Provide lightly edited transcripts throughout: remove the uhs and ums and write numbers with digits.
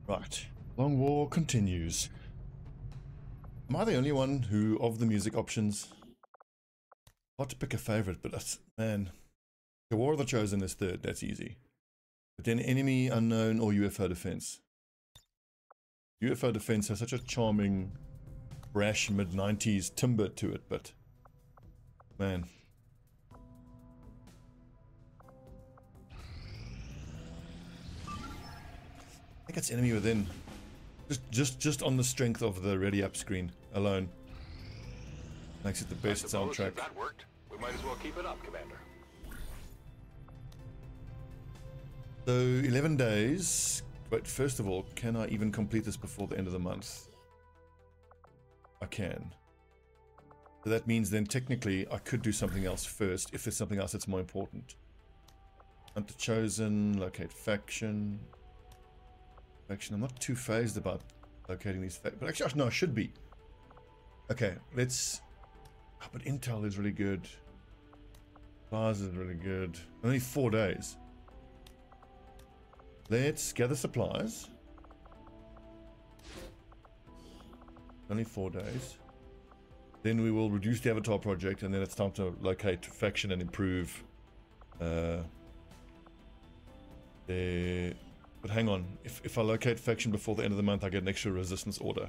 Right. Long war continues. Am I the only one who, of the music options, hard to pick a favorite, but that's, man, the War of the Chosen is third, that's easy. But then Enemy Unknown or UFO Defense. UFO Defense has such a charming, brash mid-90s timbre to it, but man. I think it's Enemy Within. Just on the strength of the ready up screen alone. Makes it the best soundtrack. If that worked, we might as well keep it up, Commander. So 11 days. But first of all, can I even complete this before the end of the month? I can. So that means then technically I could do something else first if there's something else that's more important. Hunt the Chosen, locate faction. I'm not too phased about locating these factions, but actually no, I should be. Okay, let's. Oh, but intel is really good. Supplies is really good. Only 4 days. Let's gather supplies. Only 4 days. Then we will reduce the Avatar project, and then it's time to locate faction and improve. But hang on, if I locate faction before the end of the month, I get an extra resistance order.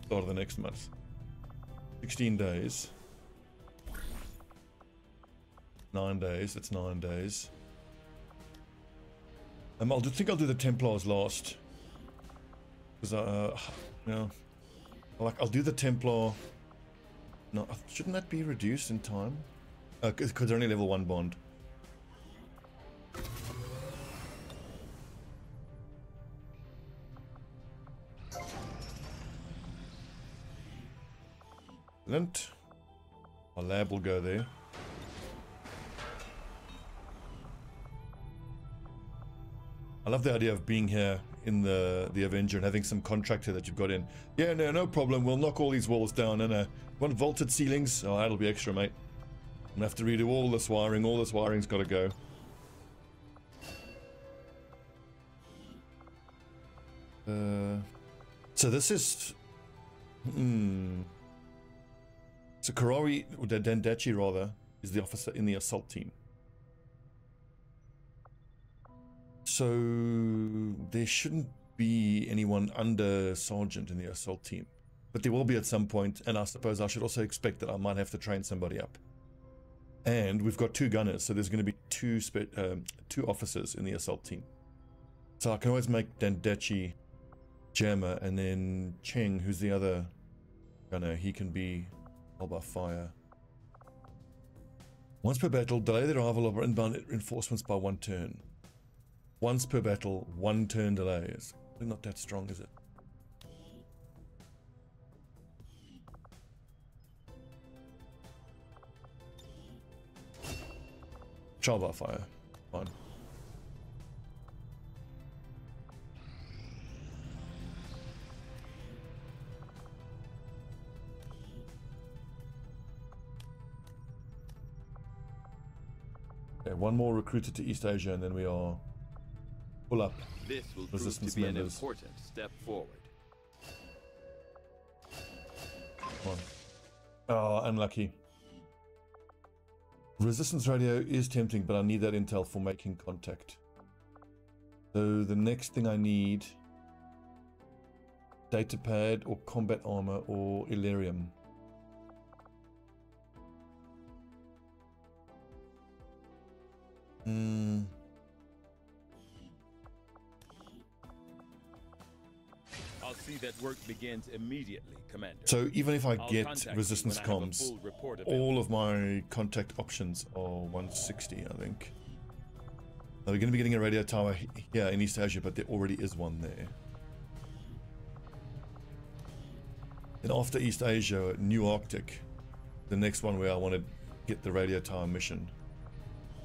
Start of the next month. 16 days. 9 days, that's 9 days. I think I'll do the Templars last. Because, you know, I'll do the Templar. No, shouldn't that be reduced in time? Because they're only level 1 bond. Our lab will go there. I love the idea of being here in the Avenger and having some contractor that you've got in. Yeah, no problem. We'll knock all these walls down and want vaulted ceilings. Oh, that'll be extra, mate. I'm gonna have to redo all this wiring. All this wiring's got to go. So this is. So Karari, or Dendachi rather, is the officer in the assault team. So there shouldn't be anyone under sergeant in the assault team, but there will be at some point, and I suppose I should also expect that I might have to train somebody up. And we've got 2 gunners, so there's going to be 2 officers in the assault team. So I can always make Dendachi jammer, and then Cheng, who's the other gunner, he can be all by fire. Once per battle, delay the arrival of inbound reinforcements by 1 turn. Once per battle, 1 turn delay. It's not that strong, is it? Trial by fire. Fine. Okay, 1 more recruited to East Asia, and then we are full up. This will Resistance prove to be members. an important step forward. Come on. Oh, unlucky. Resistance radio is tempting, but I need that intel for making contact. So the next thing I need, data pad or combat armor or Illyrium. I'll see that work begins immediately, Commander. So even if I I'll get contact you resistance when I have a comms, full report available. all of my contact options are 160, I think. Now, we're going to be getting a radio tower here in East Asia, but there already is one there. And after East Asia, New Arctic, the next one where I want to get the radio tower mission,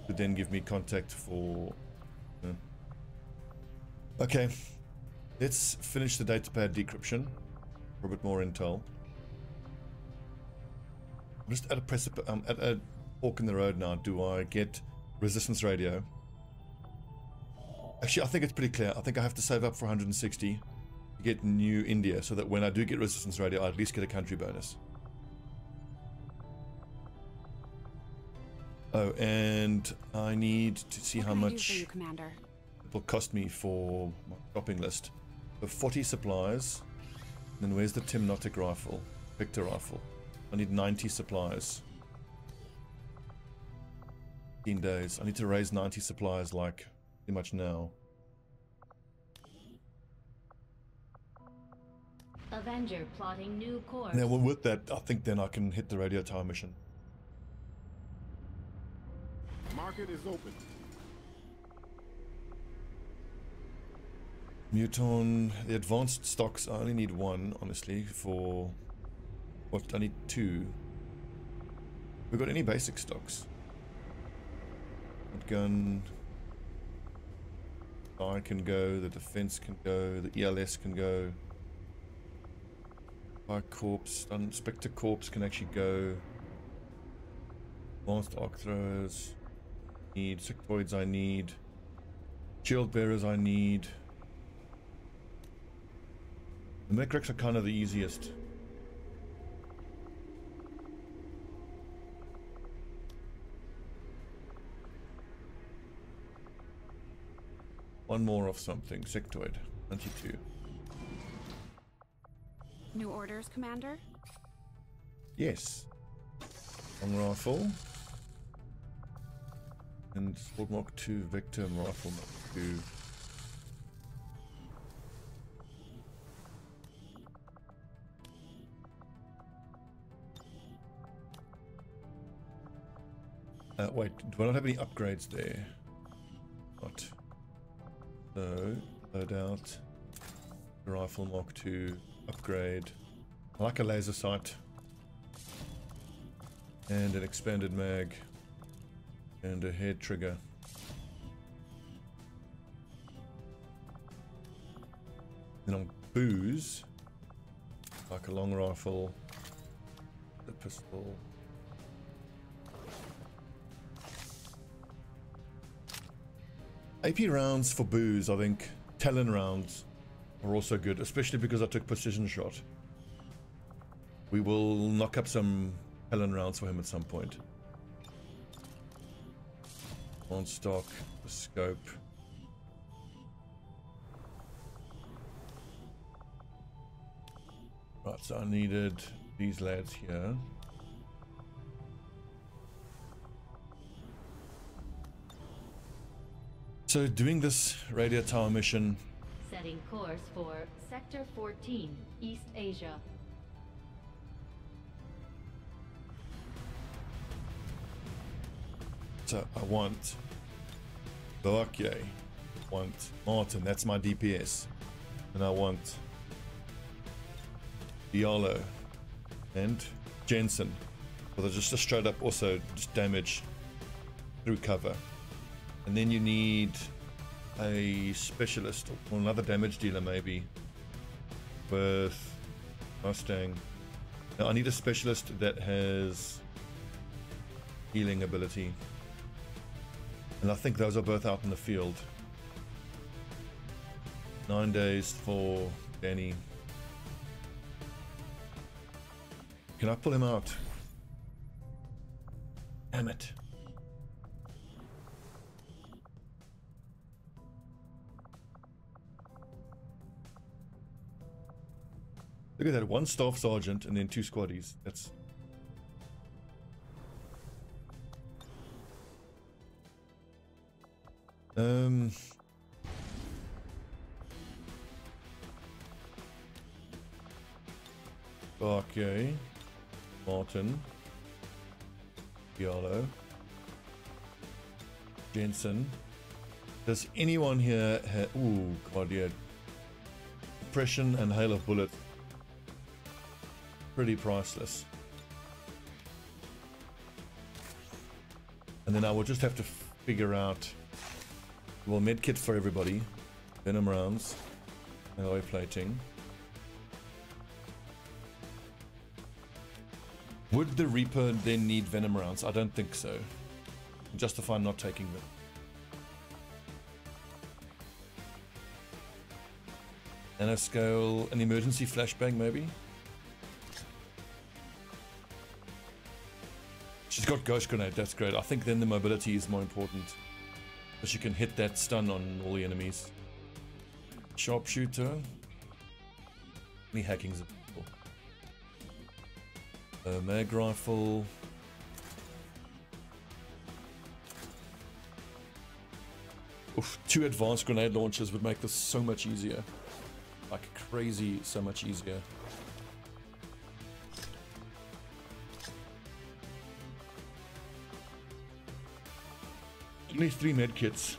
would then give me contact for... Okay, let's finish the datapad decryption for a bit more intel. I'm just at a precipice, at a fork in the road now. Do I get resistance radio? Actually, I think it's pretty clear. I think I have to save up for 160, get New India, so that when I do get resistance radio, I at least get a country bonus. Oh, and I need to see how much it will cost me for my shopping list. So 40 supplies. And then where's the Timnotic rifle? Victor rifle. I need 90 supplies. 15 days. I need to raise 90 supplies like pretty much now. Avenger plotting new course. Now, well, with that, I think then I can hit the radio tower mission. Market is open. Muton, the advanced stocks, I only need one, honestly, for... What, I need two. We got any basic stocks? Gun... I can go, the defense can go, the ELS can go. Fire Corps, Inspector Corps can actually go. Advanced arc throwers. Need sectoids, I need. Shield bearers, I need. The mech wrecks are kind of the easiest. One more of something. Sectoid. 92. New orders, Commander? Yes. Long rifle. And Sword Mark 2 Vector and Rifle Mark 2. Wait, do I not have any upgrades there? What? So, load out. Rifle Mark 2 upgrade. I like a laser sight. And an expanded mag. And a head trigger. Then on booze, like a long rifle, the pistol. AP rounds for booze, I think. Talon rounds are also good, especially because I took precision shot. We will knock up some Talon rounds for him at some point. On stock, the scope. Right, so I needed these lads here. So doing this radio tower mission. Setting course for Sector 14, East Asia. So I want Boakye, want Martin, that's my DPS, and I want Diallo and Jensen, but they're just a straight up also just damage through cover. And then you need a specialist or another damage dealer maybe with Mustang. Now I need a specialist that has healing ability. And I think those are both out in the field. 9 days for Danny. Can I pull him out? Damn it. Look at that, one staff sergeant and then 2 squaddies. That's... Okay. Martin. Diallo. Jensen. Does anyone here have... Ooh, God, yeah. Depression and hail of bullet. Pretty priceless. And then I will just have to figure out... Well, medkit for everybody. Venom rounds. Alloy plating. Would the Reaper then need venom rounds? I don't think so. Justify not taking them. Nanoscale, an emergency flashbang maybe? She's got Ghost Grenade, that's great. I think then the mobility is more important. Because you can hit that stun on all the enemies. Sharpshooter. Any hacking's available. Mag rifle. Oof, 2 advanced grenade launchers would make this so much easier. Like crazy, so much easier. Only 3 med kits.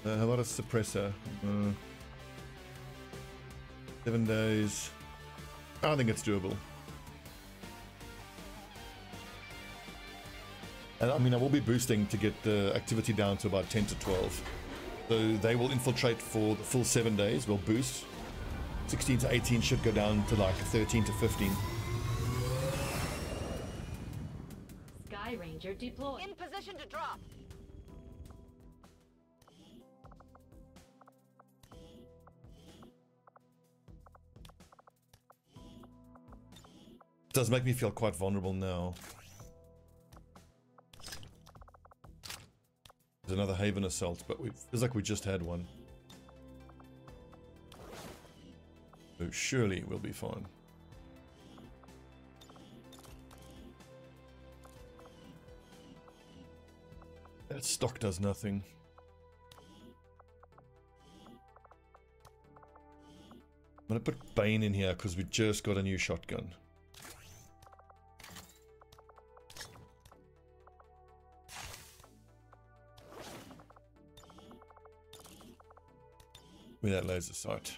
How about a suppressor? 7 days. I think it's doable. And I mean, I will be boosting to get the activity down to about 10 to 12. So they will infiltrate for the full 7 days. We'll boost. 16 to 18 should go down to like 13 to 15. Sky Ranger deployed. In position to drop. It does make me feel quite vulnerable now. There's another Haven Assault, but it feels like we just had one. So surely we'll be fine. That stock does nothing. I'm gonna put Bane in here because we just got a new shotgun. With that laser sight.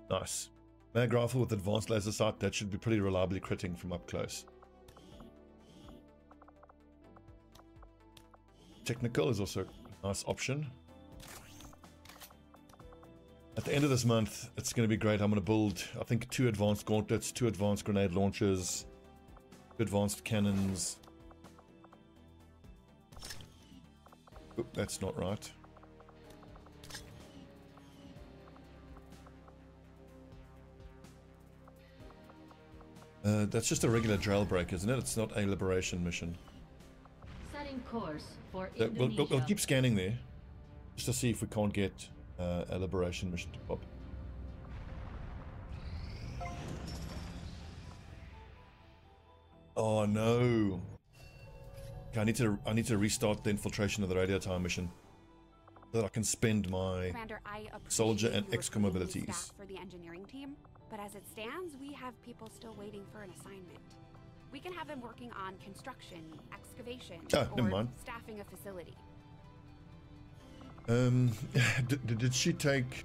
Nice. Mag rifle with advanced laser sight, that should be pretty reliably critting from up close. Technical is also a nice option. At the end of this month, it's going to be great. I'm going to build, I think, 2 advanced gauntlets, 2 advanced grenade launchers, 2 advanced cannons. Oop, that's not right. That's just a regular jailbreak, isn't it? It's not a liberation mission. Setting course for We'll Indonesia. keep scanning there, just to see if we can't get a liberation mission to pop. Oh no! Okay, I need to restart the infiltration of the radio tower mission so that I can spend my Commander, I soldier and appreciate XCOM you recruiting abilities. staff for the engineering team, but as it stands, we have people still waiting for an assignment. We can have them working on construction, excavation, Oh, or never mind. staffing a facility. Did she take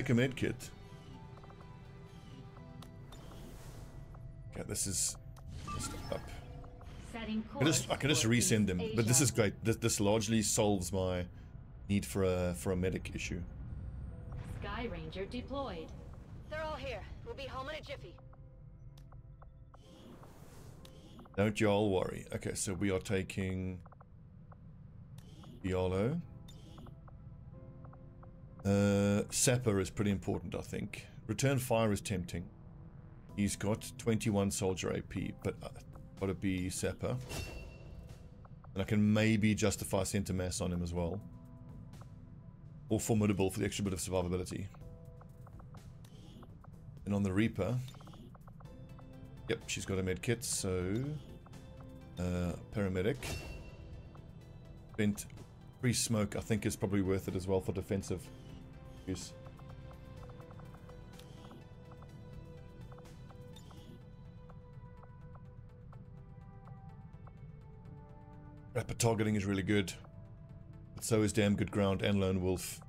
a med kit? Okay, this is up. Setting course I can just for resend them, East but this Asia. is great. This largely solves my need for a medic issue. Sky Ranger deployed. They're all here. We'll be home in a jiffy. Don't you all worry. Okay, so we are taking Diallo. Sapper is pretty important, I think. Return fire is tempting. He's got 21 soldier AP, but gotta be Sapper. And I can maybe justify center mass on him as well. Or formidable for the extra bit of survivability. And on the Reaper, yep, she's got a med kit, so paramedic. Spent free smoke, I think, is probably worth it as well for defensive use. Rapid targeting is really good, but so is damn good ground and lone wolf.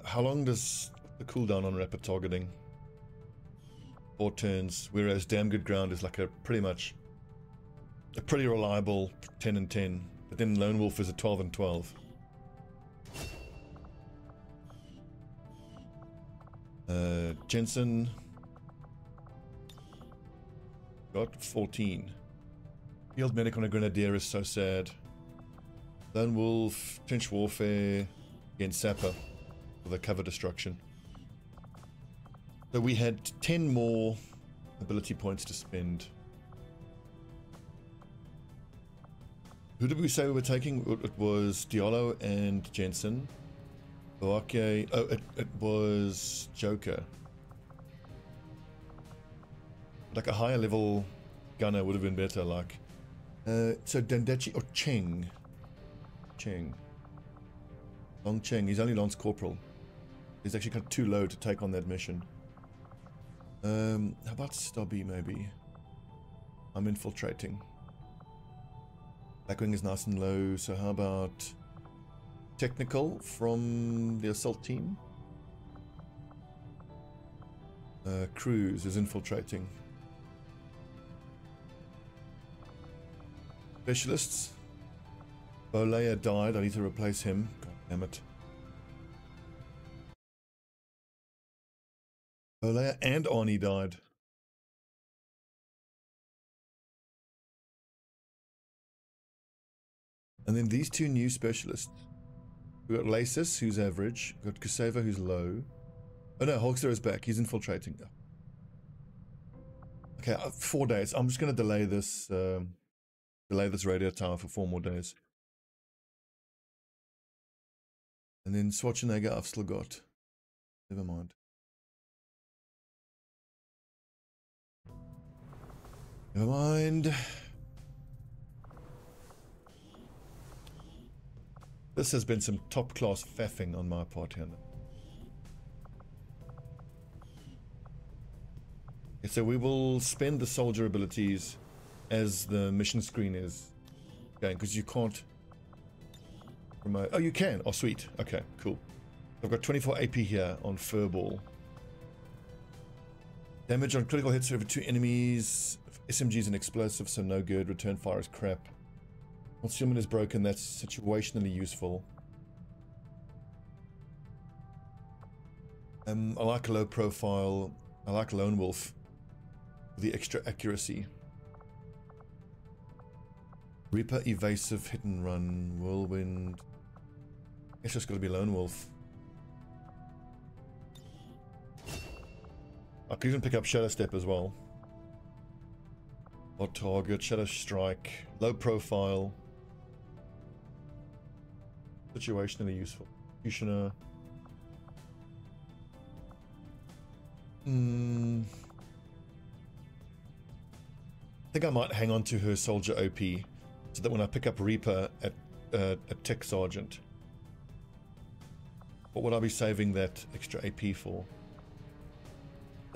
How long does the cooldown on rapid targeting? 4 turns, whereas damn good ground is like a pretty reliable 10 and 10. But then Lone Wolf is a 12 and 12. Jensen got 14. Field Medic on a Grenadier is so sad. Lone Wolf, Trench Warfare against Sapper for the cover destruction. So we had 10 more ability points to spend. Who did we say we were taking? It was Diallo and Jensen. Okay. Oh, it was Joker. Like a higher level gunner would have been better. Like, so Dandachi or Cheng. Long Cheng. He's only Lance Corporal. He's actually kind of too low to take on that mission. How about Stobbie maybe? I'm infiltrating. Blackwing is nice and low, so how about technical from the assault team? Cruz is infiltrating. Specialists. Bolea died, I need to replace him. God damn it. Bolea and Arnie died. And then these 2 new specialists. We got Lasis, who's average. We got Kuseva, who's low. Oh no, Hulkster is back. He's infiltrating. Okay, 4 days. I'm just going to delay this radio tower for 4 more days. And then Schwarzenegger I've still got. Never mind. Never mind. This has been some top class faffing on my part here. Okay, so we will spend the soldier abilities as the mission screen is going, because you can't promote. Oh, you can. Oh, sweet. Okay, cool. I've got 24 AP here on Furball. Damage on critical hits over 2 enemies. SMGs and explosives, so no good. Return fire is crap. Concealment is broken, that's situationally useful. I like a low profile. I like Lone Wolf for the extra accuracy. Reaper, evasive, hit and run, whirlwind. It's just got to be Lone Wolf. I could even pick up Shadow Step as well. Hot target, Shadow Strike, low profile. Situationally useful. Executioner. I think I might hang on to her soldier OP so that when I pick up Reaper at Tech Sergeant. What would I be saving that extra AP for?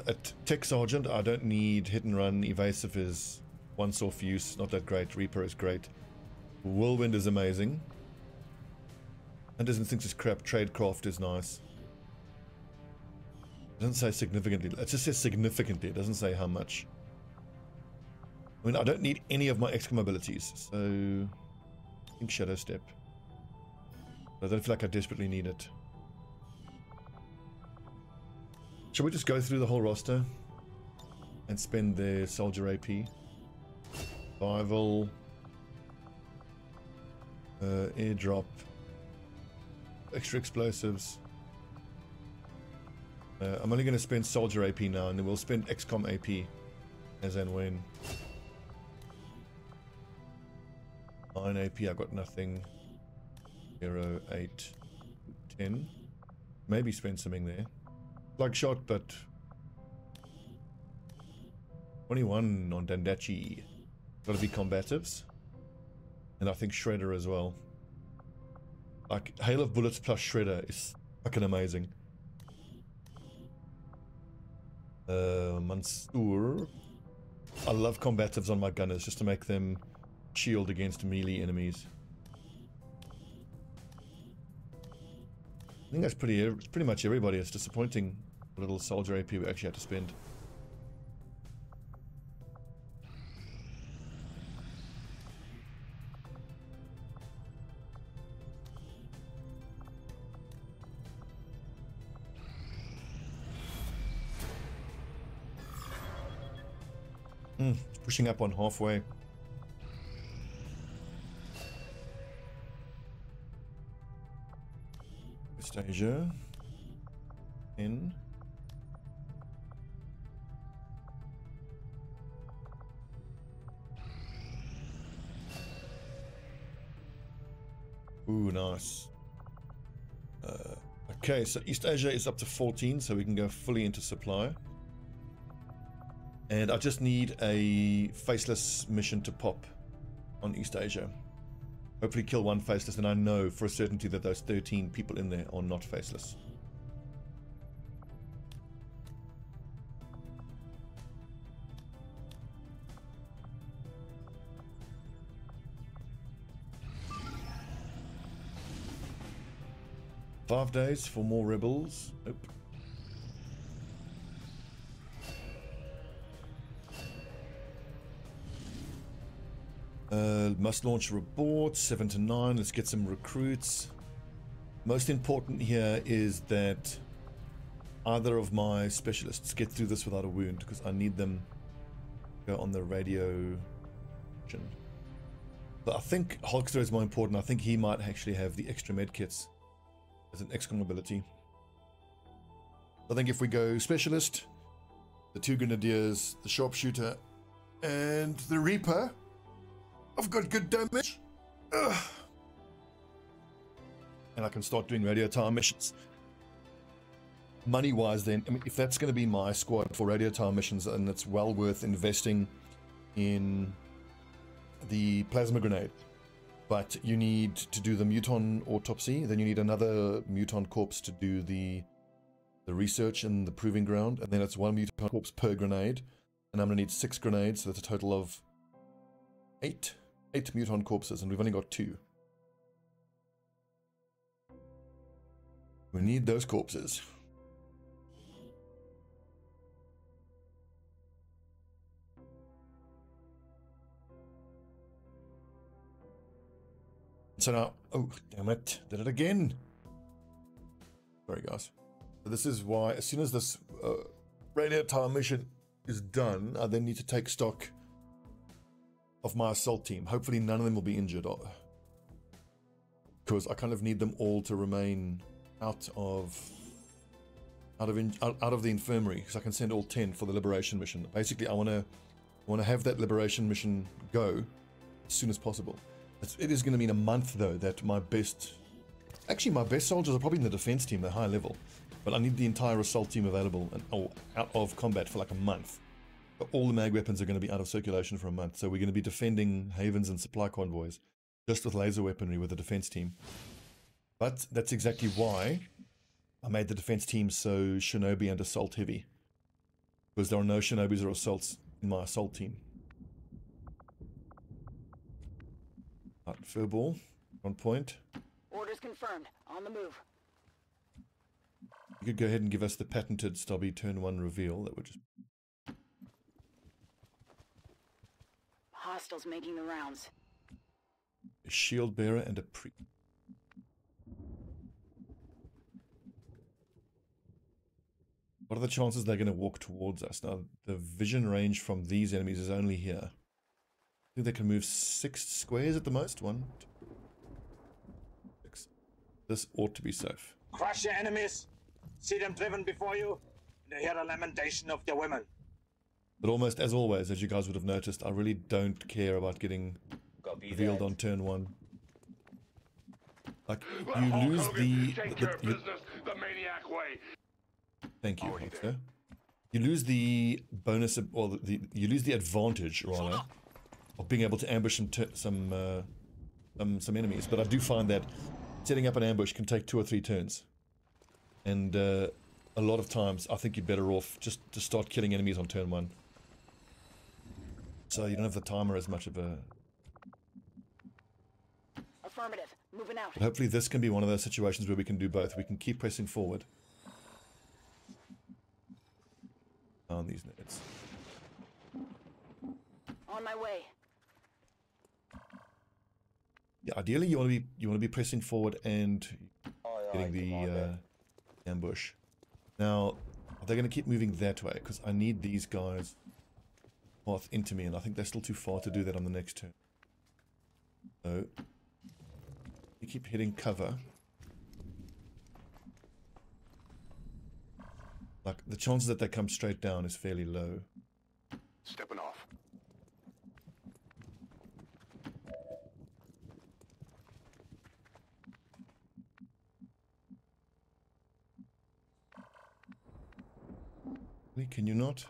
At Tech Sergeant, I don't need hit and run. Evasive is once off use, not that great. Reaper is great. Whirlwind is amazing. Hunter's Instinct is crap. Tradecraft is nice. It doesn't say significantly. It just says significantly. It doesn't say how much. I mean, I don't need any of my XCOM abilities, so I think Shadow Step. But I don't feel like I desperately need it. Shall we just go through the whole roster and spend their soldier AP? Survival, airdrop, extra explosives. I'm only going to spend soldier AP now, and then we'll spend XCOM AP as and when. 9 AP, I got nothing. 0, 8, 10. Maybe spend something there. Plug shot, but 21 on Dandachi. Gotta be combatives. And I think Shredder as well. Like, Hail of Bullets plus Shredder is fucking amazing. Mansoor. I love combatives on my gunners just to make them shield against melee enemies. I think that's pretty much everybody. It's disappointing the little soldier AP we actually had to spend. Pushing up on halfway. East Asia. In. Ooh, nice. Okay, so East Asia is up to 14, so we can go fully into supply. And I just need a faceless mission to pop on East Asia. Hopefully kill one faceless, and I know for a certainty that those 13 people in there are not faceless. "5 days for more rebels." Nope. Must launch a report, 7 to 9. Let's get some recruits. Most important here is that either of my specialists get through this without a wound, because I need them to go on the radio. But I think Hulkster is more important. I think he might actually have the extra med kits as an XCOM ability. I think if we go specialist, the 2 grenadiers, the sharpshooter, and the Reaper, I've got good damage. Ugh. And I can start doing radio tower missions. Money wise then, I mean, if that's going to be my squad for radio tower missions, then it's well worth investing in the plasma grenade. But you need to do the muton autopsy, then you need another muton corpse to do the research and the proving ground, and then it's 1 muton corpse per grenade, and I'm going to need 6 grenades, so that's a total of 8 muton corpses, and we've only got 2. We need those corpses. So now, oh damn it, did it again. Sorry guys. So this is why as soon as this radio tower mission is done, I then need to take stock of my assault team. Hopefully none of them will be injured, because I kind of need them all to remain out of the infirmary, because I can send all 10 for the liberation mission. Basically, I want to have that liberation mission go as soon as possible. It is going to mean a month though that my best soldiers are probably in the defense team, they're high level, but I need the entire assault team available and out of combat for like a month. But all the mag weapons are going to be out of circulation for a month, so we're going to be defending havens and supply convoys just with laser weaponry with the defense team. But that's exactly why I made the defense team so shinobi and assault heavy, because there are no shinobis or assaults in my assault team. Right, furball on point. Orders confirmed. On the move. You could go ahead and give us the patented Stobbie turn 1 reveal. That would just... Hostiles making the rounds. A shield bearer and a priest. What are the chances they're going to walk towards us? Now, the vision range from these enemies is only here. I think they can move 6 squares at the most. 1, 2, 6. This ought to be safe. Crush your enemies. See them driven before you. And hear the lamentation of their women. But almost as always, as you guys would have noticed, I really don't care about getting revealed on turn 1. Like, you lose the maniac way. Thank you, Hulkster. You lose the bonus, or you lose the advantage, rather, of being able to ambush some enemies. But I do find that setting up an ambush can take 2 or 3 turns, and a lot of times I think you're better off just to start killing enemies on turn 1, so you don't have the timer as much of a. Affirmative. Moving out. But hopefully this can be one of those situations where we can do both. We can keep pressing forward on these nerds. On my way. Yeah, ideally you want to be pressing forward and getting the ambush. Now, are they going to keep moving that way? Because I need these guys path into me, and I think they're still too far to do that on the next turn. So, you keep hitting cover. Like, the chances that they come straight down is fairly low. Stepping off. Wait, can you not?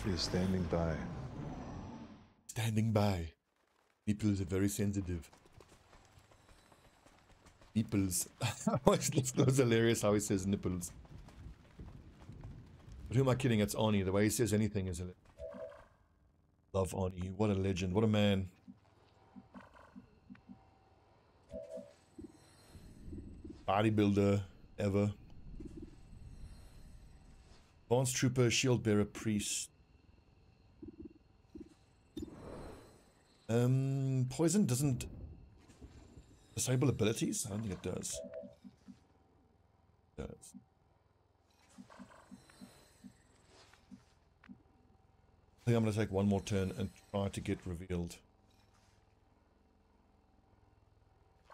He is standing by. Standing by. Nipples are very sensitive. Nipples. It was hilarious how he says nipples. But who am I kidding? It's Arnie. The way he says anything is hilarious. Love Arnie. What a legend. What a man. Bodybuilder ever. Advanced Trooper, Shield Bearer, Priest. Poison doesn't disable abilities? I don't think it does. It does. I think I'm going to take one more turn and try to get revealed.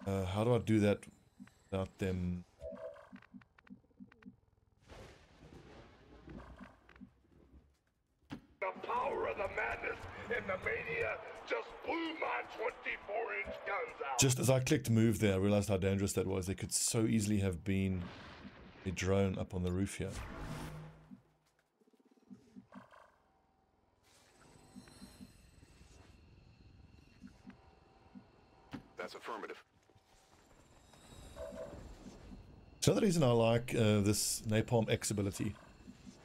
How do I do that without them? The power of the madness and the mania just blew my 24-inch guns out. Just as I clicked move there, I realized how dangerous that was. There could so easily have been a drone up on the roof here. That's affirmative. So the reason I like this Napalm X ability,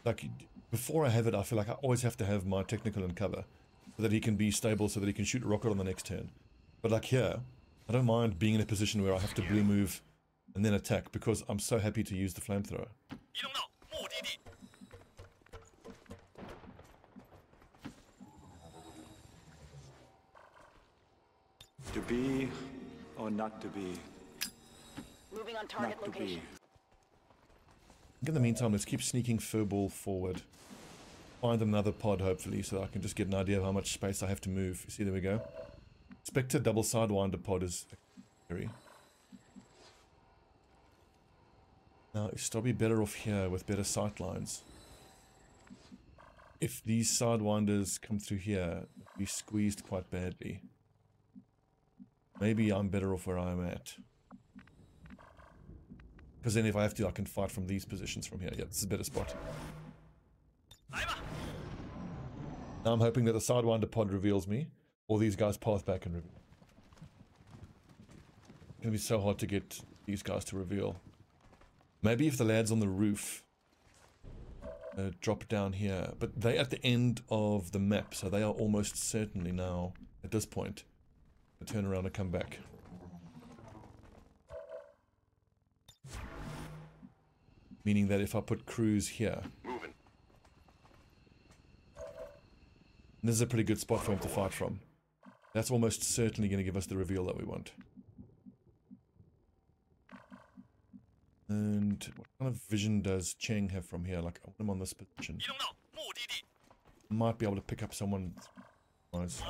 like before I have it, I feel like I always have to have my technical in cover so that he can be stable, so that he can shoot a rocket on the next turn. But like here, I don't mind being in a position where I have to blue move and then attack, because I'm so happy to use the flamethrower. To be or not to be? Moving on target Not to location. In the meantime, let's keep sneaking furball forward. Find another pod, hopefully, so that I can just get an idea of how much space I have to move. You see, there we go. Spectre double sidewinder pod is scary. Now, is Stobbie better off here with better sight lines? If these sidewinders come through here, we squeezed quite badly. Maybe I'm better off where I'm at. Because then if I have to, I can fight from these positions from here. Yeah, this is a better spot. Now I'm hoping that the Sidewinder pod reveals me, or these guys path back and reveal. It's going to be so hard to get these guys to reveal. Maybe if the lads on the roof drop down here. But they're at the end of the map, so they are almost certainly now, at this point, to turn around and come back. Meaning that if I put crews here, Moving. this is a pretty good spot for him to fight from. That's almost certainly going to give us the reveal that we want. And what kind of vision does Cheng have from here? Like, I want him on this position. Might be able to pick up someone. Nice.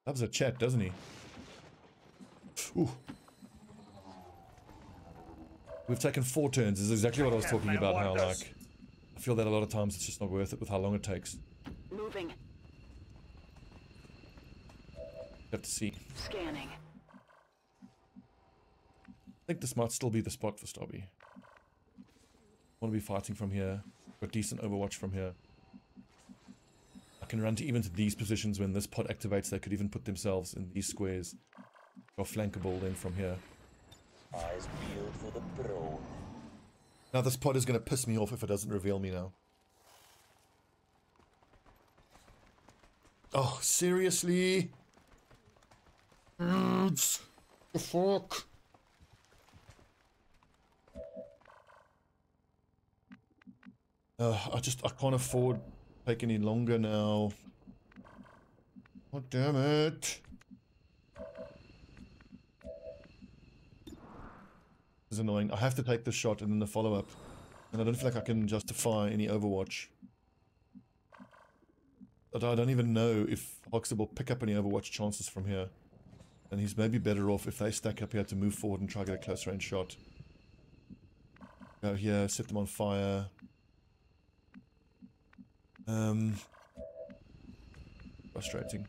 Loves a chat, doesn't he? Ooh. We've taken 4 turns. This is exactly what I was talking about, how, like, I feel that a lot of times it's just not worth it with how long it takes. Moving. Have to see. Scanning. I think this might still be the spot for Stobbie. Want to be fighting from here. Got decent overwatch from here. I can run to even to these positions when this pod activates. They could even put themselves in these squares. Go flankable then from here. Eyes peeled for the pro. Now this pod is going to piss me off if it doesn't reveal me now. Oh, seriously? What the fuck? I can't afford to take any longer now. God damn it. is annoying. I have to take the shot and then the follow-up. And I don't feel like I can justify any Overwatch. But I don't even know if Hoxer will pick up any Overwatch chances from here. And he's maybe better off if they stack up here to move forward and try to get a close range shot. Go here, set them on fire. Frustrating.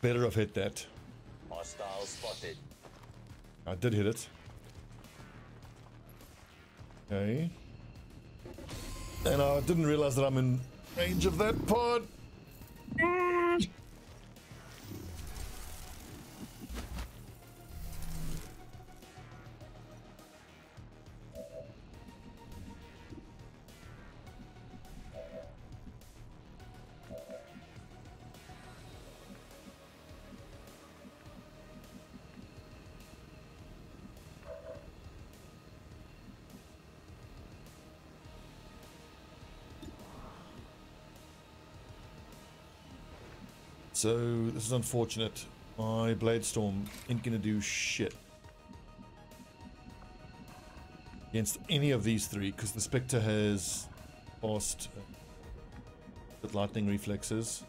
Better have hit that. Hostile spotted. I did hit it. Okay. And I didn't realize that I'm in range of that pod. So, this is unfortunate. My Blade Storm ain't gonna do shit against any of these three, because the Spectre has fast with lightning reflexes.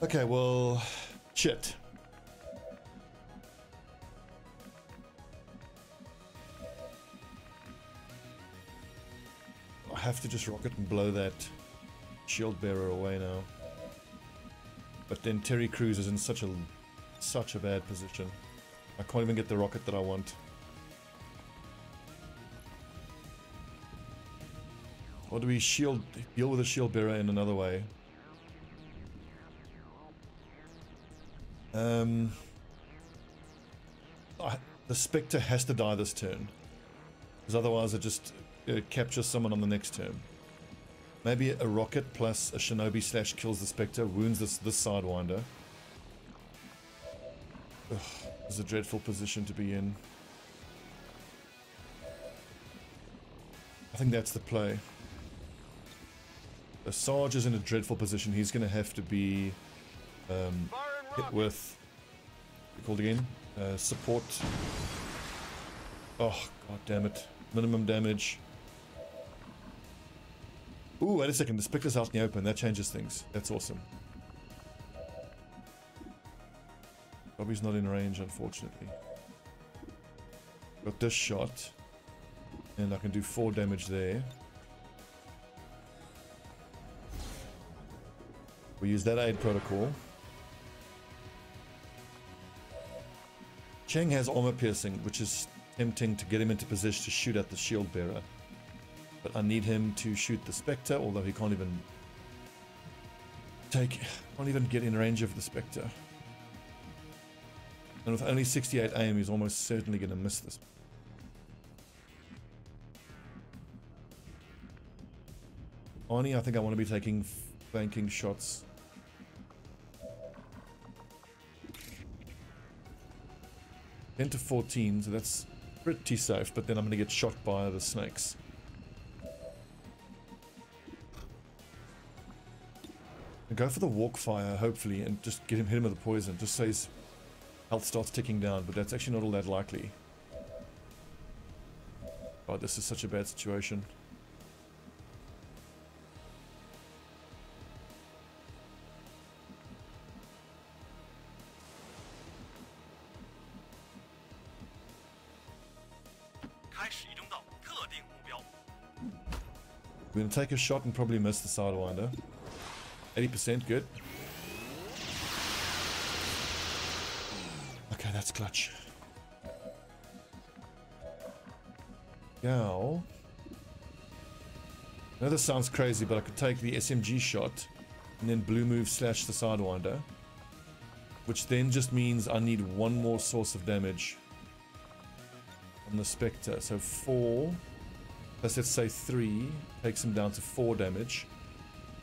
Okay, well, shit. I have to just rocket and blow that shield bearer away now. But then Terry Crews is in such a bad position. I can't even get the rocket that I want. Or do we deal with a shield bearer in another way? The Spectre has to die this turn, because otherwise it just captures someone on the next turn. Maybe a rocket plus a shinobi slash kills the Spectre, wounds this Sidewinder. Ugh, this is a dreadful position to be in. I think that's the play. The Sarge is in a dreadful position. He's going to have to be hit with, what's it called again? Support. Oh, god damn it. Minimum damage. Ooh, wait a second, the Spectre's out in the open, that changes things. That's awesome. Stobbie's not in range, unfortunately. Got this shot. And I can do 4 damage there. We use that aid protocol. Cheng has armor piercing, which is tempting to get him into position to shoot at the shield bearer. But I need him to shoot the Spectre, although he can't even get in range of the Spectre. And with only 68 aim, he's almost certainly going to miss this. Arnie, I think I want to be taking flanking shots. Ten to 14, so that's pretty safe, but then I'm going to get shot by the snakes. Go for the walk fire, hopefully, and just hit him with the poison, just so his health starts ticking down, but that's actually not all that likely. God, this is such a bad situation. We're going to take a shot and probably miss the Sidewinder. 80%, good. Okay, that's clutch. Now, I know this sounds crazy, but I could take the SMG shot and then blue move slash the Sidewinder, which then just means I need one more source of damage on the Spectre. So 4 plus, let's say 3 takes him down to 4 damage.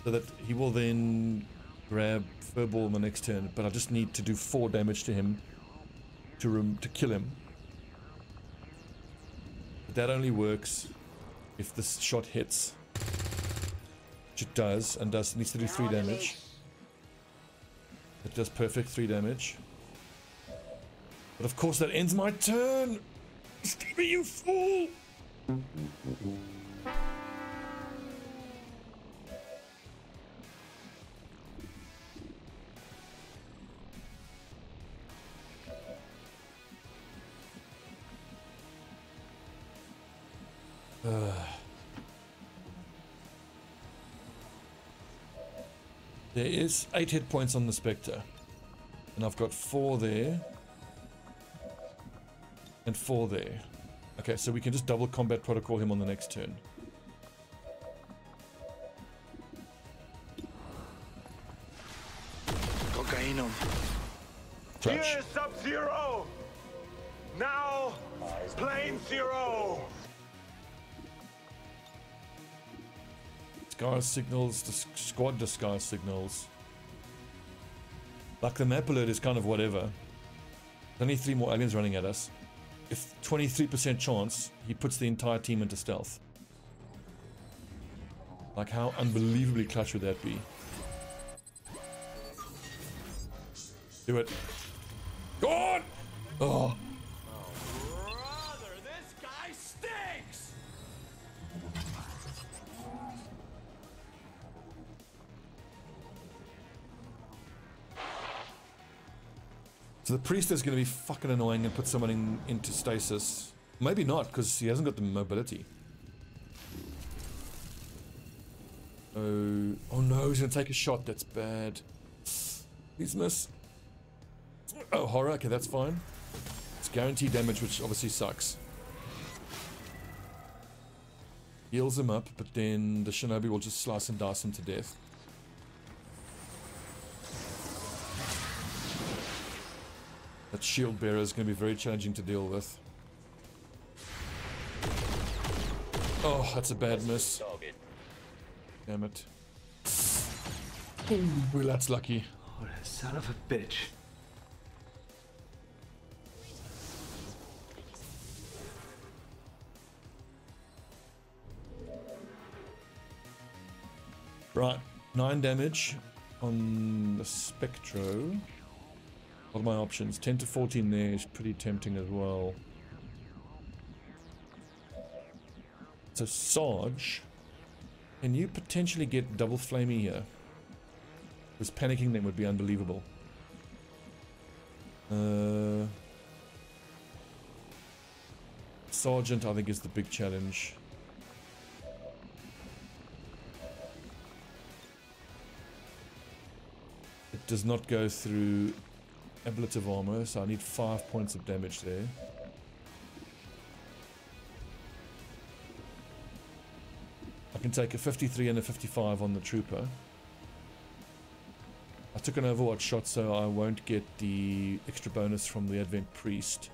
So that he will then grab Furball on the next turn, but I just need to do 4 damage to him to kill him. But that only works if this shot hits, which it does, and needs to do 3 damage. It does perfect 3 damage. But of course that ends my turn! Stobbie, you fool! There is 8 hit points on the Spectre. And I've got 4 there. And 4 there. Okay, so we can just double combat protocol him on the next turn. Cocaine. Here's Sub-Zero! Now, Plane Zero! Disguise signals, squad disguise signals. Like the map alert is kind of whatever. There's only 3 more aliens running at us. If 23% chance, he puts the entire team into stealth. Like how unbelievably clutch would that be? Do it. Go on! Oh. Brother, this guy stinks! So the priest is going to be fucking annoying and put someone into stasis. Maybe not, because he hasn't got the mobility. Oh no, he's going to take a shot. That's bad. Please miss. Oh, horror. Okay, that's fine. It's guaranteed damage, which obviously sucks. Heals him up, but then the shinobi will just slice and dice him to death. That shield bearer is going to be very challenging to deal with. Oh, that's a bad miss. Damn it. Well, that's lucky. What a son of a bitch. Right, 9 damage on the Spectro. What are my options? 10 to 14 there is pretty tempting as well. So Sarge, can you potentially get double flamey here? Because panicking them would be unbelievable. Sergeant, I think, is the big challenge. It does not go through ablative armor, so I need 5 points of damage there. I can take a 53 and a 55 on the trooper. I took an overwatch shot, so I won't get the extra bonus from the Advent Priest.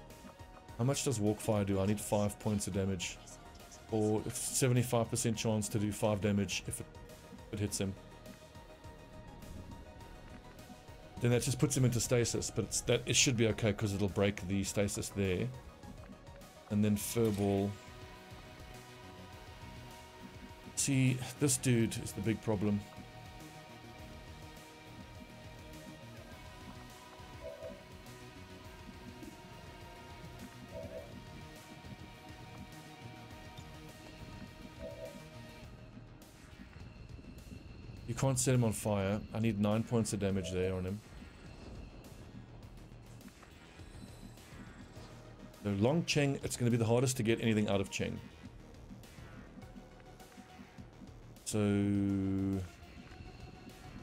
How much does Walkfire do? I need 5 points of damage. Or 75% chance to do 5 damage if it hits him. Then that just puts him into stasis, but it should be okay because it'll break the stasis there. And then Furball. See, this dude is the big problem. You can't set him on fire. I need 9 points of damage there on him. So Long Cheng, it's going to be the hardest to get anything out of Cheng. So, what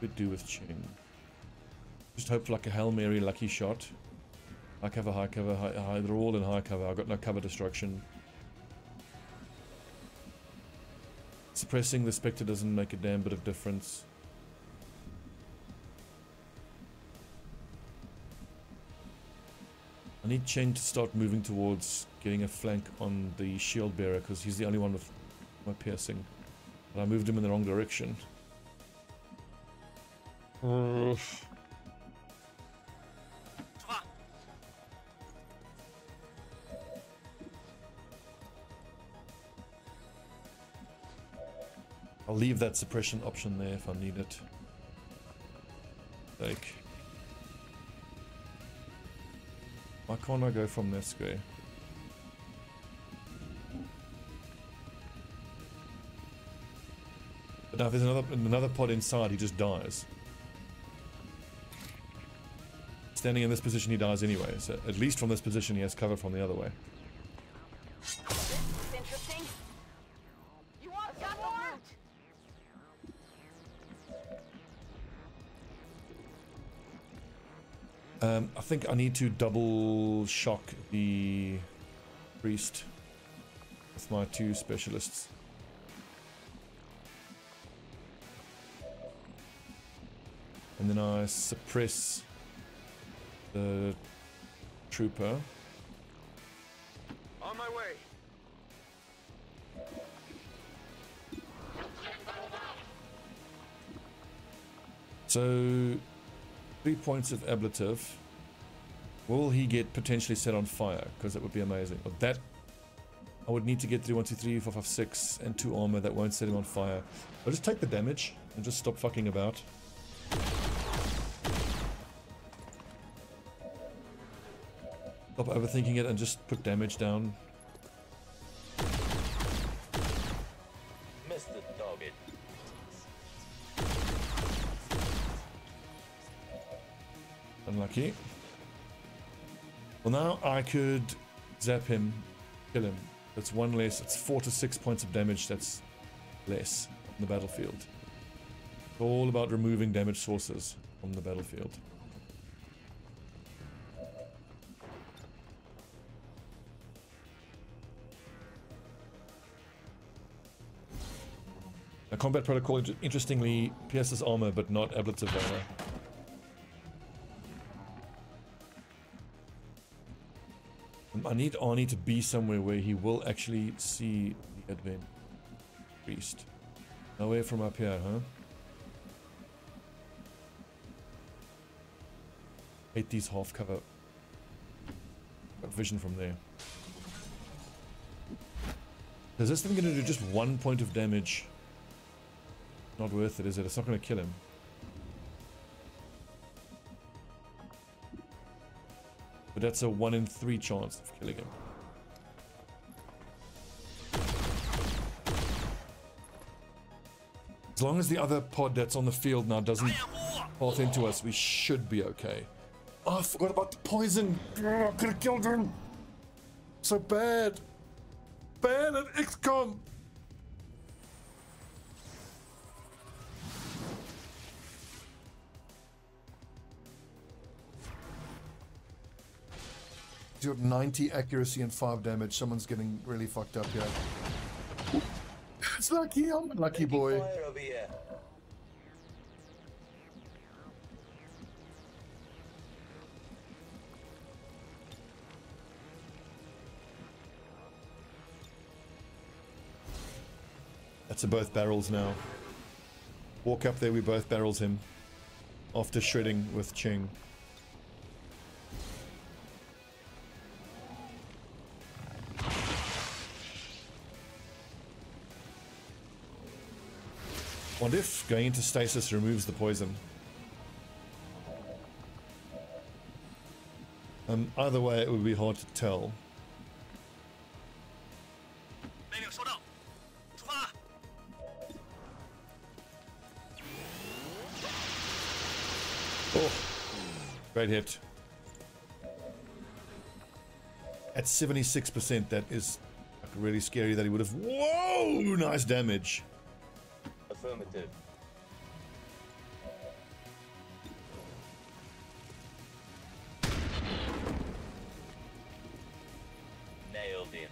do we do with Cheng? Just hope for like a Hail Mary lucky shot. High cover, high cover, high, they're all in high cover. I've got no cover destruction. Suppressing the Spectre doesn't make a damn bit of difference. I need Cheng to start moving towards getting a flank on the shield bearer because he's the only one with my piercing. But I moved him in the wrong direction. I'll leave that suppression option there if I need it. Like, Why can't I go from this way? But now if there's another pod inside, he just dies. Standing in this position, he dies anyway. So at least from this position, he has cover from the other way. This is interesting. You want got more? I think I need to double shock the priest with my 2 specialists. And then I suppress the trooper. On my way. So 3 points of ablative. Will he get potentially set on fire? Because that would be amazing. But that I would need to get through 1, 2, 3, 4, 5, 6 and 2 armor that won't set him on fire. I'll just take the damage and just stop fucking about. Stop overthinking it and just put damage down. Missed the target. Unlucky. Well, now I could zap him, kill him. That's 1 less. It's 4 to 6 points of damage. That's less on the battlefield. It's all about removing damage sources from the battlefield. A combat protocol interestingly pierces armor but not ablative armor. I need Arnie to be somewhere where he will actually see the advent priest. Nowhere from up here, huh? Hate these half cover. Got vision from there. Is this thing gonna do just 1 point of damage? Not worth it, is it? It's not gonna kill him. But that's a 1 in 3 chance of killing him. As long as the other pod that's on the field now doesn't path into us, we should be okay. Oh, I forgot about the poison. Oh, I could have killed him. So bad. Bad at XCOM. You got 90 accuracy and 5 damage. Someone's getting really fucked up here. It's lucky. I'm a lucky boy. That's a both barrels now. Walk up there, we both barrels him. After shredding with Ching. Wonder if going into stasis removes the poison. Either way, it would be hard to tell. Oh, great hit. At 76%, that is like really scary that he would have. Whoa, nice damage. Affirmative. Nailed him.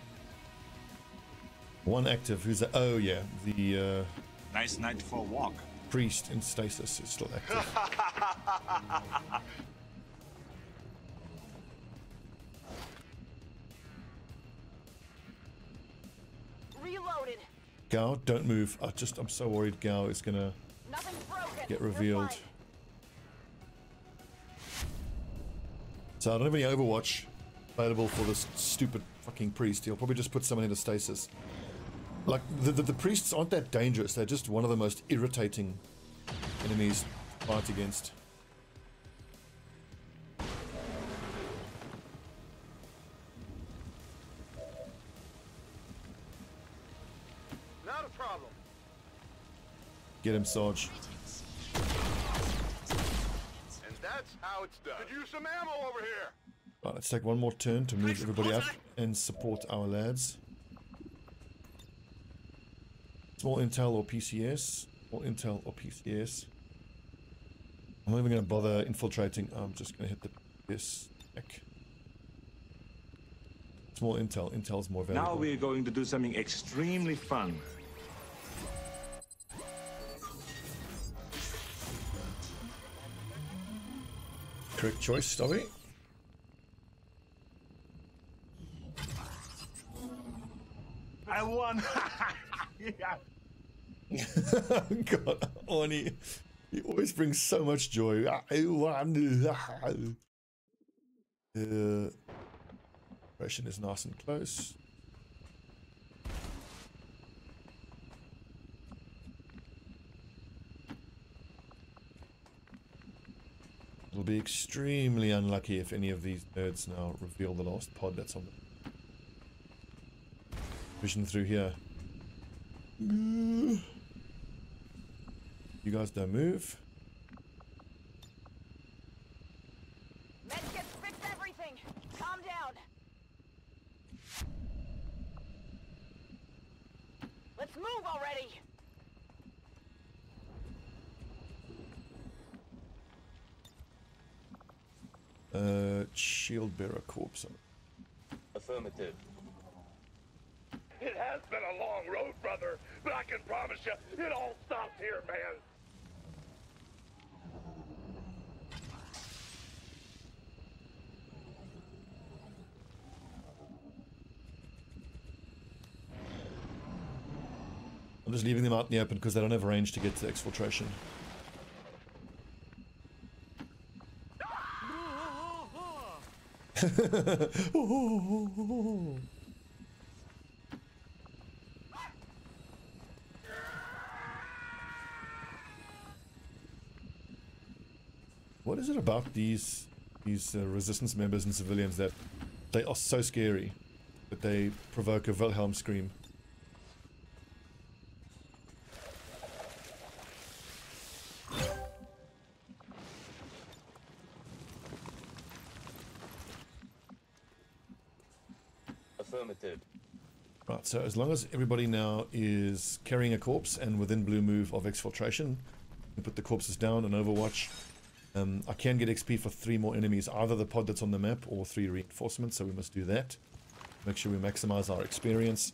One active. Who's that? Oh yeah, the Nice night for a walk. priest in stasis is still active. Reloaded. Gao, don't move. I'm so worried Gao is gonna Nothing's broken. get You're revealed. fine. So I don't have any Overwatch available for this stupid fucking priest. He'll probably just put someone into stasis. Like, the priests aren't that dangerous. They're just one of the most irritating enemies to fight against. Get him, Sarge. And that's how it's done. Could use some ammo over here. Right, let's take one more turn to move everybody up and support our lads. Small intel or PCS. Small intel or PCS. I'm not even going to bother infiltrating. I'm just going to hit this deck. Small intel. Intel's more valuable. Now we're going to do something extremely fun. Correct choice, Stobbie. I won! Yeah. God, Arnie, he always brings so much joy. Operation is nice and close. It'll be extremely unlucky if any of these nerds now reveal the last pod that's on the vision through here. You guys don't move. Medkits fix everything. Calm down. Let's move already. Shield bearer corpse. Affirmative. It has been a long road, brother, but I can promise you, it all stops here, man. I'm just leaving them out in the open because they don't have range to get to exfiltration. What is it about these resistance members and civilians that they are so scary that they provoke a Wilhelm scream? Affirmative. Right, so as long as everybody now is carrying a corpse and within blue move of exfiltration, and put the corpses down and overwatch. I can get XP for 3 more enemies, either the pod that's on the map or 3 reinforcements, so we must do that. Make sure we maximize our experience.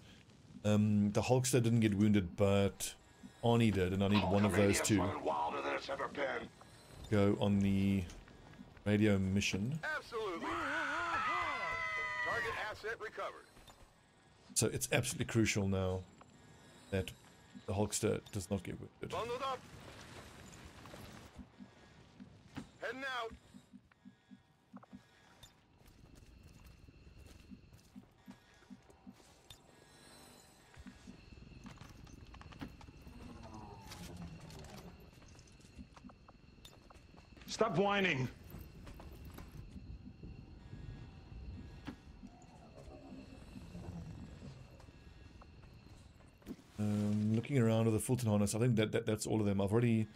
The Hulkster didn't get wounded, but Arnie did, and I need one of those to go on the radio mission. Absolutely. Target asset recovered. So it's absolutely crucial now that the Hulkster does not get wounded. Bundled up. Heading out. Stop whining. Looking around with the Fulton harness, I think that's all of them. I've already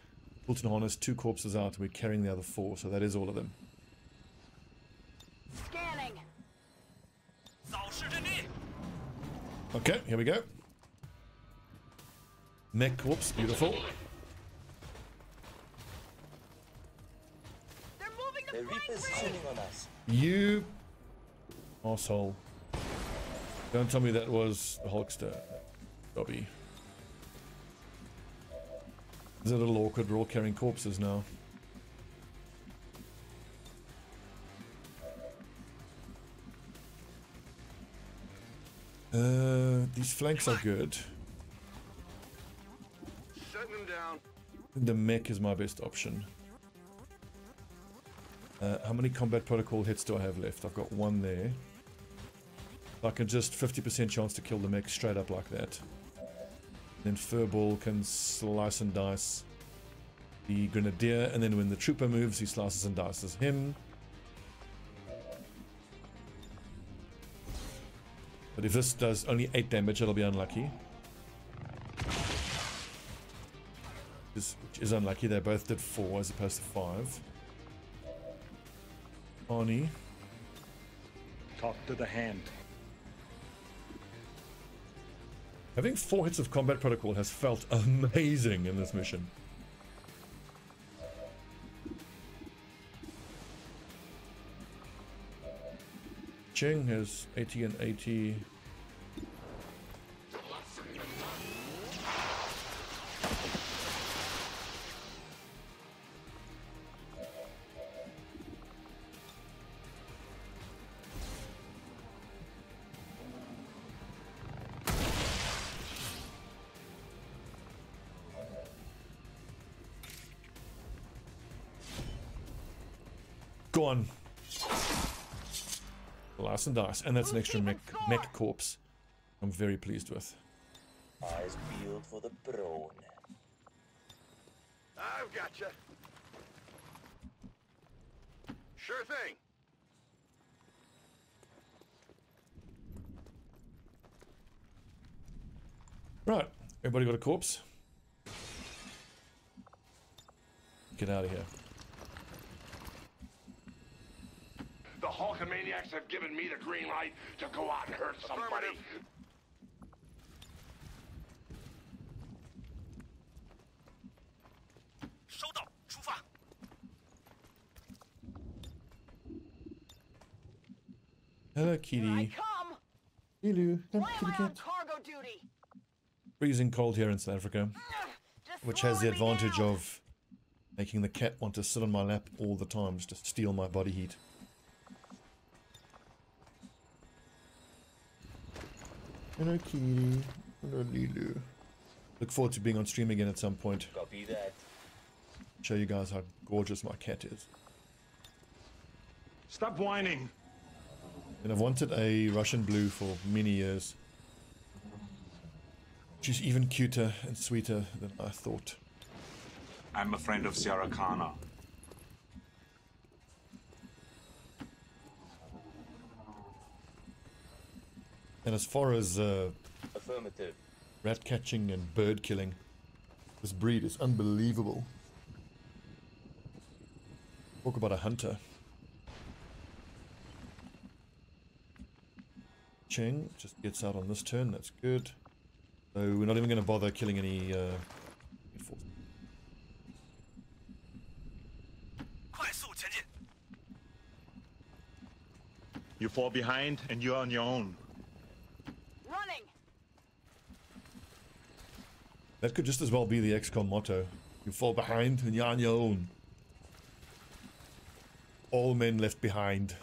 Fulton harness 2 corpses out, and we're carrying the other 4, so that is all of them. Scanning. Okay, here we go. Mech corpse, beautiful. They're moving to They're flank me. repositioning on us. You asshole. Don't tell me that was the Hulkster. Stobbie. It's a little awkward, we're all carrying corpses now. These flanks are good. Setting them down. The mech is my best option. How many combat protocol hits do I have left? I've got 1 there. I can just 50% chance to kill the mech straight up like that. Then Furball can slice and dice the Grenadier, and then when the Trooper moves, he slices and dices him. But if this does only 8 damage, it'll be unlucky. which is unlucky. They both did 4 as opposed to 5. Arnie. Talk to the hand. Having 4 hits of combat protocol has felt amazing in this mission. Cheng has 80 and 80. Go on. Last and dice. And that's an extra mech corpse. I'm very pleased with. Eyes peeled for the throne. I've got you. Sure thing. Right. Everybody got a corpse? Get out of here. The Hulkamaniacs have given me the green light to go out and hurt somebody. Hello, kitty. Here I come. Hello. Fly Kitty around cat. cargo duty. Freezing cold here in South Africa, Just which has the slowing me advantage down. of making the cat want to sit on my lap all the time just to steal my body heat. Hello, kitty. Hello, Lulu. Look forward to being on stream again at some point. Copy that. Show you guys how gorgeous my cat is. Stop whining. And I've wanted a Russian blue for many years. She's even cuter and sweeter than I thought. I'm a friend of Sierra Kana. And as far as Affirmative. rat catching and bird killing, this breed is unbelievable. Talk about a hunter. Cheng just gets out on this turn, that's good. So we're not even going to bother killing any You fall behind and you're on your own. Running. That could just as well be the XCOM motto. You fall behind and you're on your own. All men left behind.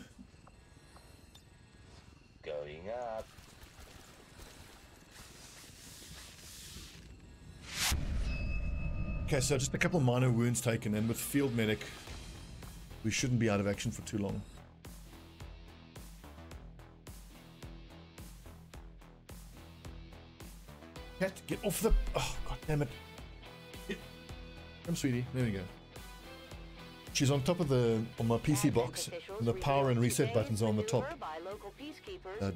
Going up. Okay, so just a couple of minor wounds taken, and with Field Medic, we shouldn't be out of action for too long. Cat, get off the... Oh, god damn it. Come, sweetie. There we go. She's on top of on my PC box, and the power and reset buttons are on the top.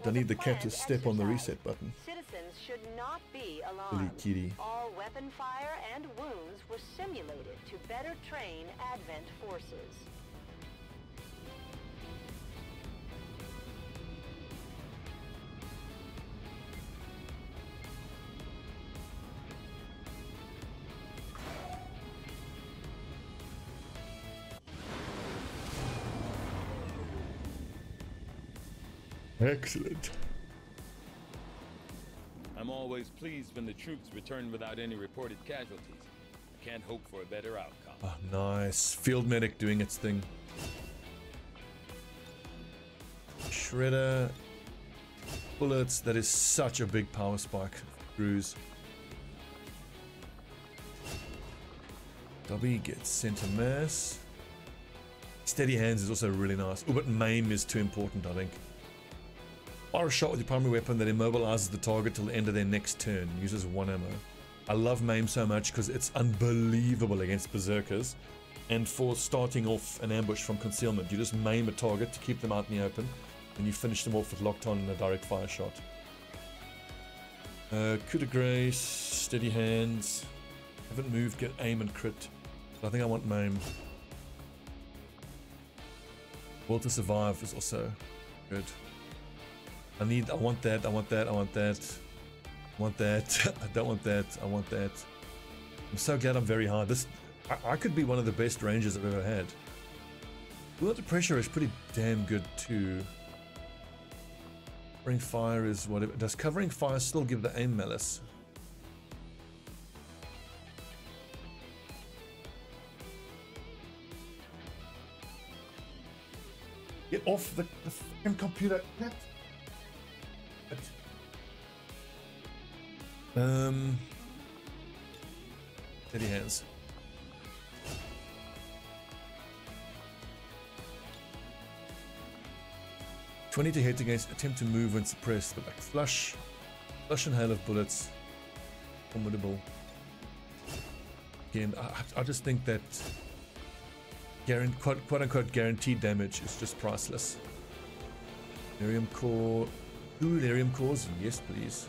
I need the cat to step on the reset button. Citizens should not be Silly alarmed. kitty. All weapon fire and wounds were simulated to better train Advent forces. Excellent. I'm always pleased when the troops return without any reported casualties. I can't hope for a better outcome. Oh, nice. Field Medic doing its thing. Shredder. Bullets. That is such a big power spike. Bruise. Stobbie gets center mass. Steady hands is also really nice. Oh, but maim is too important, I think. Fire a shot with your primary weapon that immobilizes the target till the end of their next turn. Uses 1 ammo. I love maim so much because it's unbelievable against berserkers. And for starting off an ambush from concealment, you just maim a target to keep them out in the open, and you finish them off with locked on and a direct fire shot. Coup de grace, steady hands. Haven't moved, get aim and crit. But I think I want maim. Will to survive is also good. I want that, I want that, I want that. I want that. I don't want that, I want that. I'm so glad I'm very high. I could be one of the best rangers I've ever had. Will to pressure is pretty damn good too. Covering fire is whatever. Does covering fire still give the aim malice? Get off the fucking computer. Steady hands. $20 to hit against attempt to move when suppressed, but like flush and hail of bullets, formidable. Again, I just think that quote unquote guaranteed damage is just priceless. Lyrium core, 2 lyrium cores, yes please.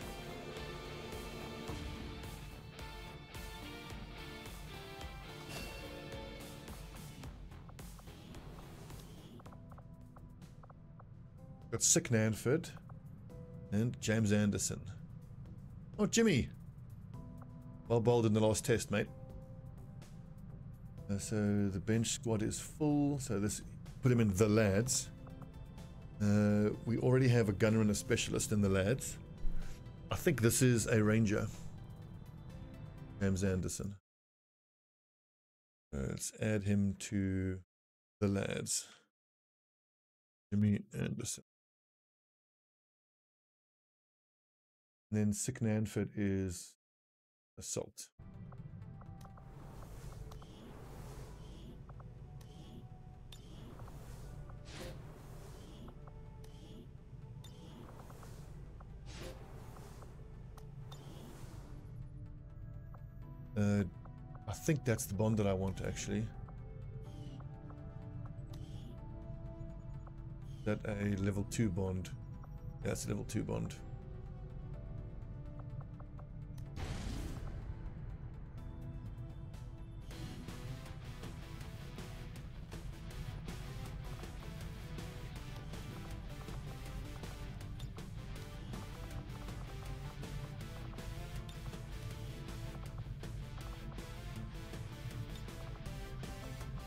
Got Sick Nanford and James Anderson. Oh, Jimmy! Well bowled in the last test, mate. So the bench squad is full, so this put him in the lads. We already have a gunner and a specialist in the lads. I think this is a ranger. James Anderson. Let's add him to the lads. Jimmy Anderson. And then Sick Nanford is assault. I think that's the bond that I want actually. Is that a level 2 bond? Yeah, that's a level 2 bond.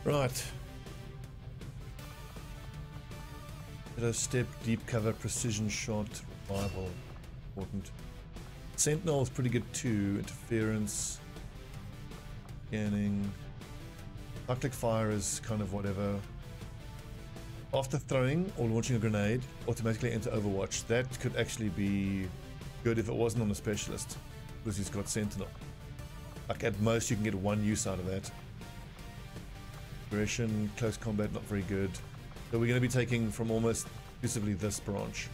Right. Shadow step, deep cover, precision shot, revival. Important. Sentinel is pretty good too. Interference. Scanning. Cyclic fire is kind of whatever. After throwing or launching a grenade, automatically enter Overwatch. That could actually be good if it wasn't on a specialist. Because he's got Sentinel. Like at most you can get 1 use out of that. Aggression, close combat, not very good. So we're going to be taking from almost exclusively this branch.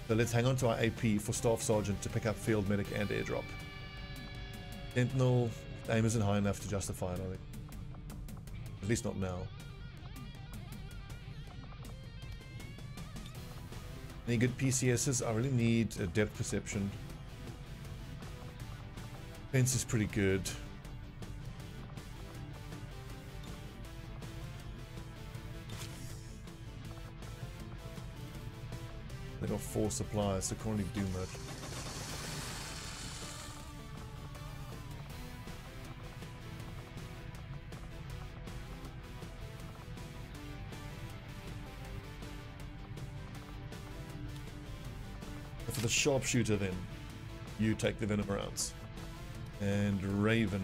So let's hang on to our AP for Staff Sergeant to pick up Field Medic and Airdrop. Sentinel, aim isn't high enough to justify it, I think. At least not now. Any good PCSs? I really need a depth perception. Fence is pretty good. They got 4 suppliers, so can't really do much. For the sharpshooter then, you take the venom rounds. And Raven,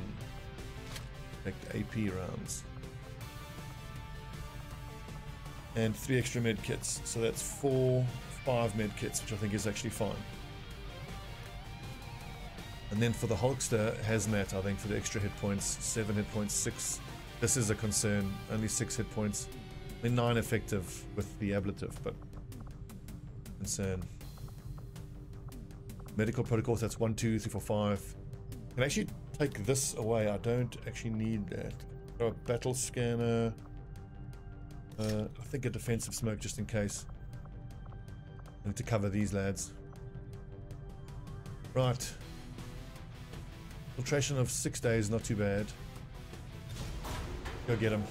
take the AP rounds. And 3 extra med kits, so that's 5 med kits, which I think is actually fine. And then for the Hulkster, Hazmat, I think for the extra hit points, 7 hit points, 6. This is a concern, only 6 hit points. I mean 9 effective with the ablative, but concern. Medical protocols, that's 1, 2, 3, 4, 5. I can actually take this away, I don't actually need that. Got a battle scanner. I think a defensive smoke just in case. I need to cover these lads. Right. Infiltration of 6 days, not too bad. Go get him.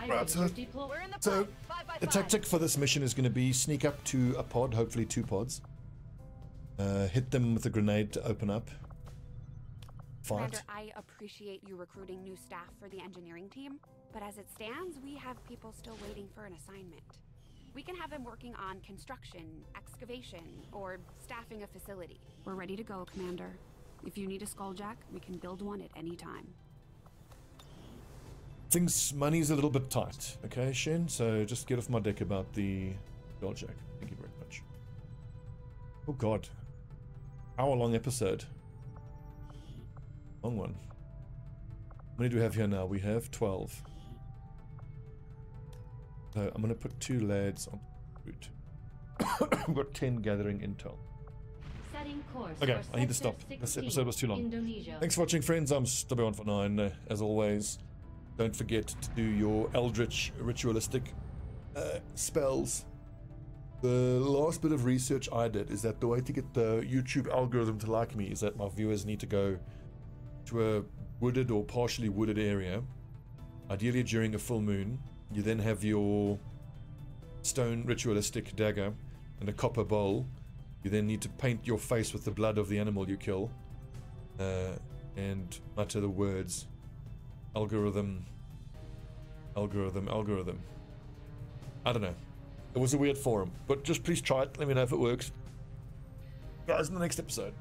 Right, so the tactic for this mission is going to be sneak up to a pod, hopefully 2 pods. Hit them with a grenade to open up. Fight. Commander, I appreciate you recruiting new staff for the engineering team, but as it stands, we have people still waiting for an assignment. We can have them working on construction, excavation, or staffing a facility. We're ready to go, Commander. If you need a skulljack, we can build one at any time. Money's a little bit tight, okay, Shen? So just get off my deck about the skulljack. Thank you very much. Oh God. Hour-long episode. Long one. How many do we have here now? We have 12. So I'm going to put 2 lads on route. I've got 10 gathering intel. Okay, I need to stop. This episode was too long. Indonesia. Thanks for watching, friends. I'm Stobbie149. As always, don't forget to do your eldritch ritualistic spells. The last bit of research I did is that the way to get the YouTube algorithm to like me is that my viewers need to go to a wooded or partially wooded area, ideally during a full moon. You then have your stone ritualistic dagger and a copper bowl. You then need to paint your face with the blood of the animal you kill, and mutter the words algorithm, algorithm, algorithm. I don't know. It was a weird forum, but just please try it. Let me know if it works. Guys, in the next episode.